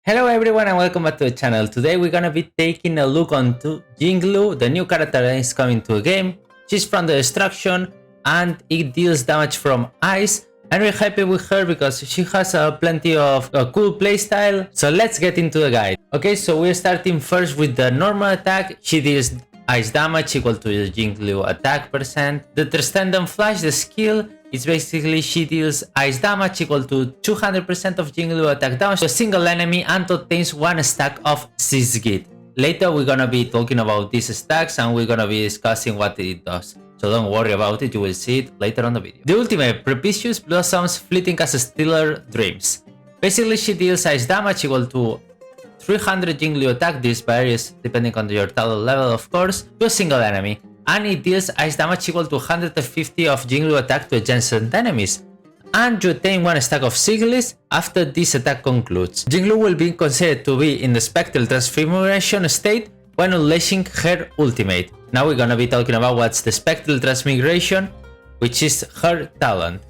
Hello everyone and welcome back to the channel. Today we're gonna be taking a look onto Jingliu, the new character that is coming to the game. She's from the destruction and it deals damage from ice. I'm really happy with her because she has plenty of a cool playstyle. So let's get into the guide. Okay, so we're starting first with the normal attack. She deals ice damage equal to the Jingliu attack percent. The Tristan Flash, the skill, it's basically she deals ice damage equal to 200% of Jingliu attack damage to a single enemy and obtains one stack of 6 git. Later we're gonna be talking about these stacks and we're gonna be discussing what it does. So don't worry about it, you will see it later on the video. The ultimate, Propitious Blossoms Fleeting as Stellar Dreams. Basically she deals ice damage equal to 300 Jingliu attack, this varies depending on your talent level of course, to a single enemy. And it deals ice damage equal to 150 of Jingliu attack to adjacent enemies. And you attain one stack of Sigils after this attack concludes. Jingliu will be considered to be in the Spectral Transfiguration state when unleashing her ultimate. Now we're gonna be talking about what's the Spectral Transmigration, which is her talent.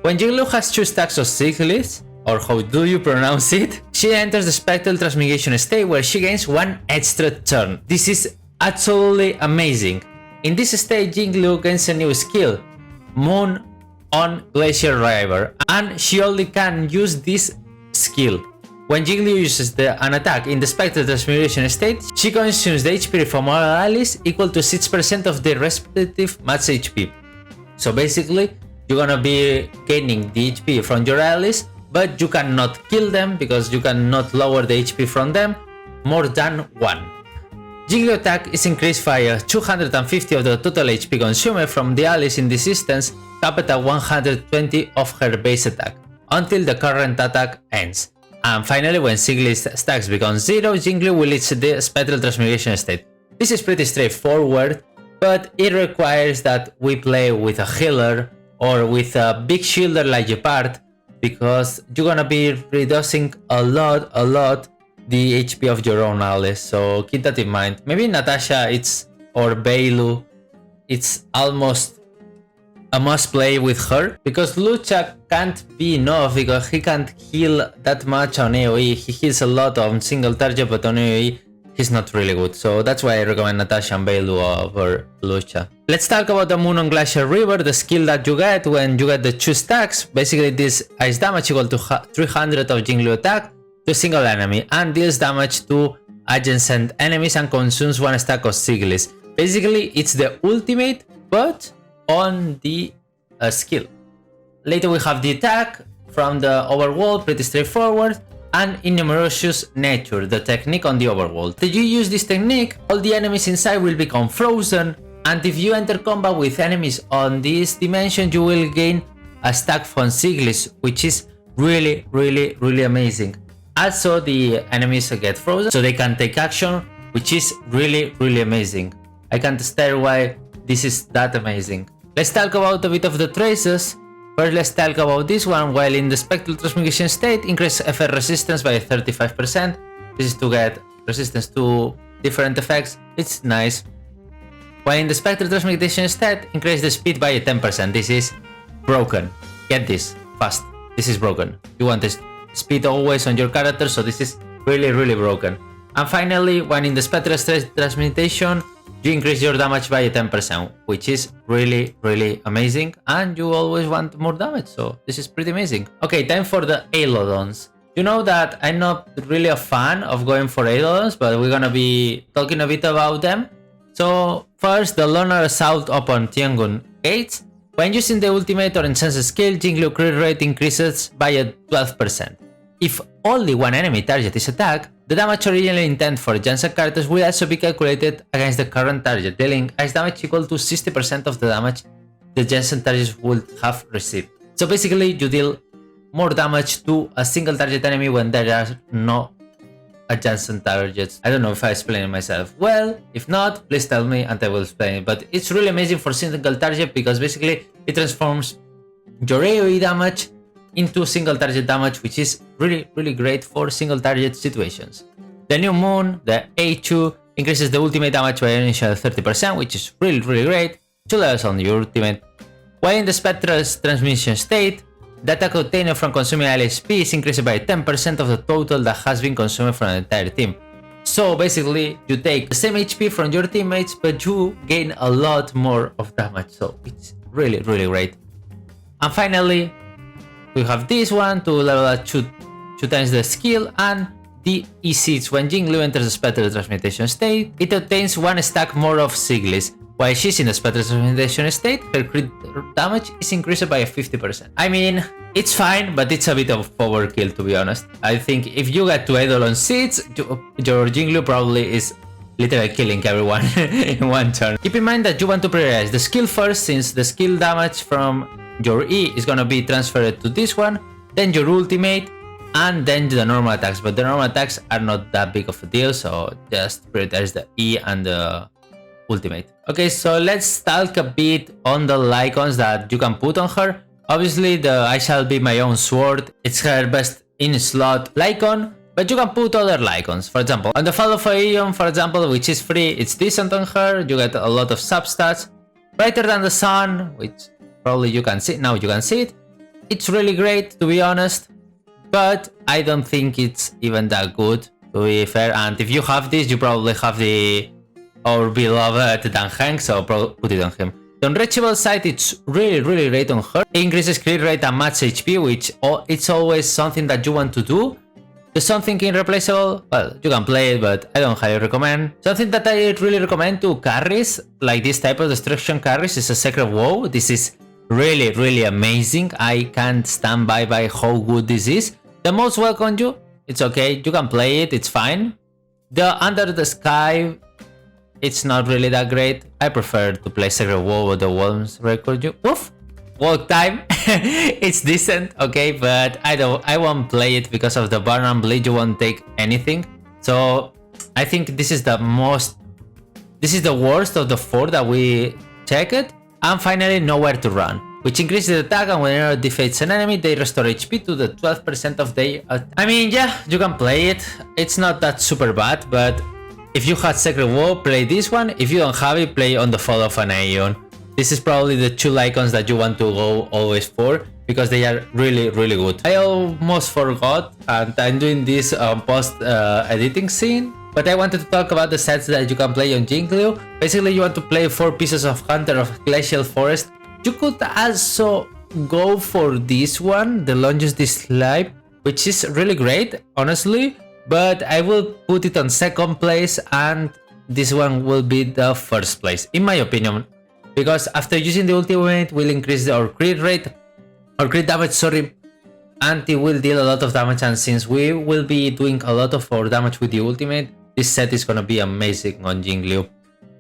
When Jingliu has 2 stacks of Sigils, or how do you pronounce it, she enters the Spectral Transmigration state where she gains 1 extra turn. This is absolutely amazing. In this state, Jingliu gains a new skill, Moon on Glacier River, and she only can use this skill. When Jingliu uses an attack in the Spectral Transmigration state, she consumes the HP from all allies equal to 6% of their respective match HP. So basically, you're gonna be gaining the HP from your allies, but you cannot kill them because you cannot lower the HP from them more than 1. Jingliu attack is increased by 250 of the total HP consumed from the allies in this instance, capped at 120 of her base attack, until the current attack ends. And finally, when Sigil's stacks become 0, Jingliu will reach the Spectral Transmigration state. This is pretty straightforward, but it requires that we play with a healer or with a big shielder like Gepard, because you're gonna be reducing a lot the HP of your own allies, so keep that in mind. Maybe Natasha or Bailu, it's almost a must play with her, because Lucha can't be enough because he can't heal that much on AoE. He heals a lot on single target, but on AoE he's not really good, so that's why I recommend Natasha and Bailu over Lucha. Let's talk about the Moon on Glacier River, the skill that you get when you get the 2 stacks. Basically this ice damage equal to 300 of Jingliu attack to a single enemy and deals damage to adjacent enemies and consumes 1 stack of Sigils. Basically it's the ultimate but on the skill. Later we have the attack from the overworld, pretty straightforward, and innumerous nature, the technique on the overworld. If you use this technique, all the enemies inside will become frozen, and if you enter combat with enemies on this dimension, you will gain a stack from Sigils, which is really amazing. Also, the enemies get frozen, so they can take action, which is really amazing. I can't stare why this is that amazing. Let's talk about a bit of the traces. First, let's talk about this one. While in the Spectral Transmigration state, increase FR resistance by 35%. This is to get resistance to different effects. It's nice. While in the Spectral Transmigration state, increase the speed by 10%. This is broken. Get this fast. This is broken. You want this speed always on your character, so this is really broken. And finally, when in the Spectral Transmutation, you increase your damage by 10%, which is really amazing, and you always want more damage, so this is pretty amazing. Okay, time for the Eidolons. You know that I'm not really a fan of going for Eidolons, but we're gonna be talking a bit about them. So first, the Lunar Assault upon Tiangun Gates. When using the ultimate or enhanced skill, Jingliu crit rate increases by 12%. If only one enemy target is attacked, the damage originally intended for adjacent characters will also be calculated against the current target, dealing ice damage equal to 60% of the damage the adjacent targets would have received. So basically, you deal more damage to a single target enemy when there are no adjacent targets. I don't know if I explained it myself well. If not, please tell me and I will explain it. But it's really amazing for single target because basically it transforms your AoE damage into single target damage, which is really great for single target situations. The new moon, the A2, increases the ultimate damage by an initial 30%, which is really great. 2 levels on your ultimate. While in the Spectral Transmission state, the attack obtained from consuming ally HP is increased by 10% of the total that has been consumed from the entire team. So basically, you take the same HP from your teammates, but you gain a lot more of damage. So it's really, really great. And finally, we have this one to level up 2 times the skill, and the E6. When Jingliu enters the spectral transmutation state, it obtains 1 stack more of Siglis. While she's in the spectral transmutation state, her crit damage is increased by 50%. I mean, it's fine, but it's a bit of overkill, to be honest. I think if you get 2 Eidolons seeds, your Jingliu probably is literally killing everyone in one turn. Keep in mind that you want to prioritize the skill first, since the skill damage from your E is gonna be transferred to this one, then your ultimate, and then the normal attacks. But the normal attacks are not that big of a deal, so just prioritize the E and the ultimate. Okay, so let's talk a bit on the icons that you can put on her. Obviously, the I shall be my own sword, it's her best in slot icon, but you can put other icons. For example, on the Fall of Aeon, for example, which is free, it's decent on her. You get a lot of substats. Brighter than the sun, which probably you can see, now you can see it. It's really great, to be honest, but I don't think it's even that good, to be fair. And if you have this, you probably have the our beloved Dan Hank, so put it on him. The unreachable sight, it's really, really great on her. It increases crit rate and match HP, which it's always something that you want to do. The something irreplaceable, well, you can play it, but I don't highly recommend. Something that I really recommend to carries, like this type of destruction carries, is a Sacred Woe. This is really, really amazing. I can't stand by how good this is. The most welcome you, it's okay, you can play it, it's fine. The Under the Sky, it's not really that great. I prefer to play Sacred Woe with the Worms record you. Woof! Walk time, it's decent, okay, but I won't play it because of the Burn and Bleed. You won't take anything. So I think this is the worst of the 4 that we checked. And finally, Nowhere to Run, which increases the attack, and whenever it defeats an enemy, they restore HP to the 12% of their attack. I mean, yeah, you can play it. It's not that super bad, but if you had Sacred Woe, play this one. If you don't have it, play on the Fall of an Aeon. This is probably the 2 icons that you want to go always for, because they are really, really good. I almost forgot, and I'm doing this post-editing scene, but I wanted to talk about the sets that you can play on Jingliu. Basically, you want to play 4 pieces of Hunter of Glacial Forest. You could also go for this one, the Longus Dislike, which is really great, honestly, but I will put it on 2nd place, and this one will be the 1st place, in my opinion. Because after using the ultimate, will increase our crit rate, or crit damage, sorry, and it will deal a lot of damage. And since we will be doing a lot of our damage with the ultimate, this set is gonna be amazing on Jingliu.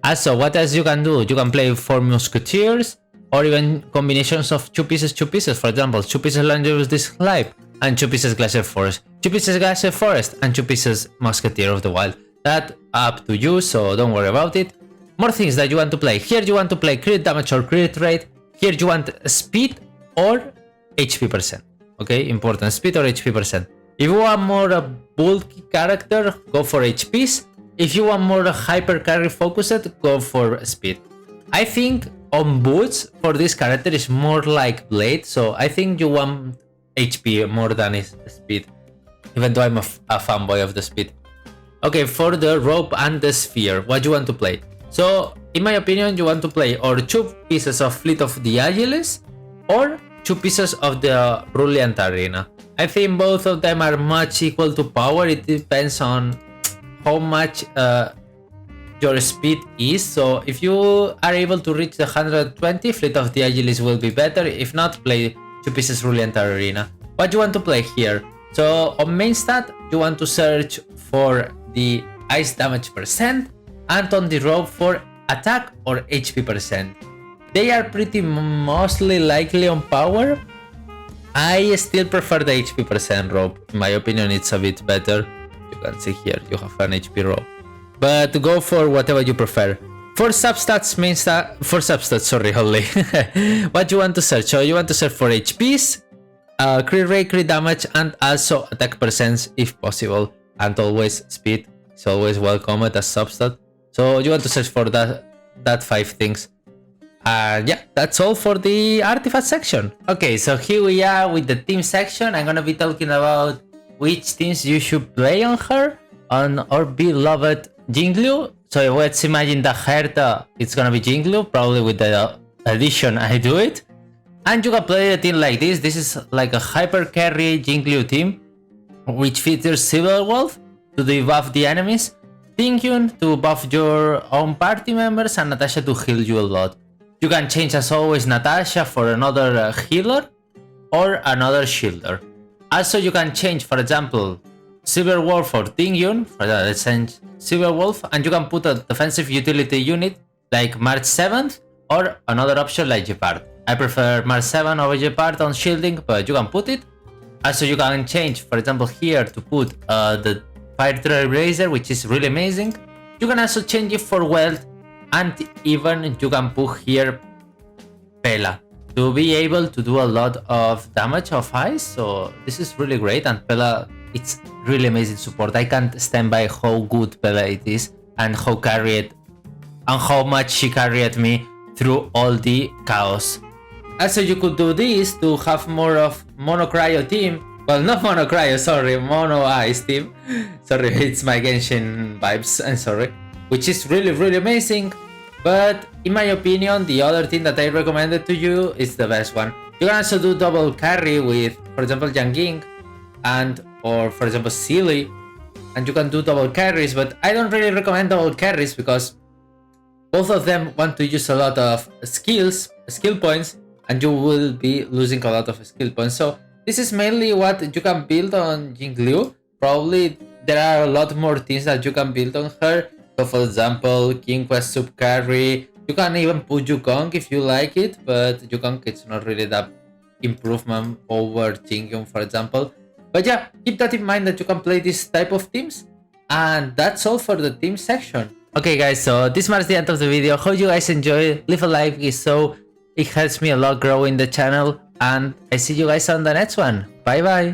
Also, what else you can do? You can play 4 Musketeers, or even combinations of 2 pieces. For example, 2 pieces Longus Dislike and 2 pieces Glacier Forest, 2 pieces Glacier Forest, and 2 pieces Musketeer of the Wild. That's up to you, so don't worry about it. More things that you want to play. Here you want to play crit damage or crit rate. Here you want speed or HP percent. Okay, important, speed or HP percent. If you want more a bulky character, go for HPs. If you want more hyper carry focused, go for speed. I think on boots for this character is more like Blade, so I think you want HP more than his speed, even though I'm a fanboy of the speed. Okay, for the rope and the sphere, what you want to play? So, in my opinion, you want to play or 2 pieces of Fleet of the Agiles or 2 pieces of the Brilliant Arena. I think both of them are much equal to power. It depends on how much your speed is. So, if you are able to reach the 120, Fleet of the Agiles will be better. If not, play 2 pieces Brilliant Arena. What you want to play here? So, on main stat, you want to search for the ice damage percent, and on the rope for attack or HP percent. They are pretty mostly likely on power. I still prefer the HP percent rope. In my opinion, it's a bit better. You can see here, you have an HP rope. But go for whatever you prefer. For substats, main stat, for substats, sorry, only. What you want to search? So you want to search for HPs, crit rate, crit damage, and also attack percents if possible. And always speed. It's always welcome as substat. So you want to search for that 5 things. Yeah, that's all for the artifact section. Okay, so here we are with the team section. I'm gonna be talking about which teams you should play on her, on our beloved Jingliu. So let's imagine the Herta, it's gonna be Jingliu, probably with the addition I do it. And you can play a team like this. This is like a hyper carry Jingliu team, which features Civil Wolf to debuff the enemies, Tingyun to buff your own party members, and Natasha to heal you a lot. You can change as always Natasha for another healer or another shielder. Also you can change, for example, Silver Wolf or Tingyun, let's change Silver Wolf, and you can put a defensive utility unit like March 7th or another option like Gepard. I prefer March 7 over Gepard on shielding, but you can put it. Also you can change, for example here, to put the Fire Trailblazer, which is really amazing. You can also change it for wealth, and even you can put here Pela to be able to do a lot of damage of ice. So this is really great, and Pela, it's really amazing support. I can't stand by how good Pela it is and how much she carried me through all the chaos. Also you could do this to have more of Mono Cryo team. Well, not Mono Cryo, sorry, Mono Ice team. Sorry, it's my Genshin vibes, I'm sorry. Which is really, really amazing. But in my opinion, the other team that I recommended to you is the best one. You can also do double carry with, for example, Yang Ying or for example, Silly. And you can do double carries, but I don't really recommend double carries because both of them want to use a lot of skill points, and you will be losing a lot of skill points. So this is mainly what you can build on Jingliu. Probably there are a lot more things that you can build on her. So for example, King Quest sub carry. You can even put Yukong if you like it, but Yukong it's not really that improvement over Jingyun, for example. But yeah, keep that in mind that you can play this type of teams. And that's all for the team section. Okay guys, so this marks the end of the video. Hope you guys enjoy. Leave a like if so. It helps me a lot growing the channel. And I see you guys on the next one. Bye bye.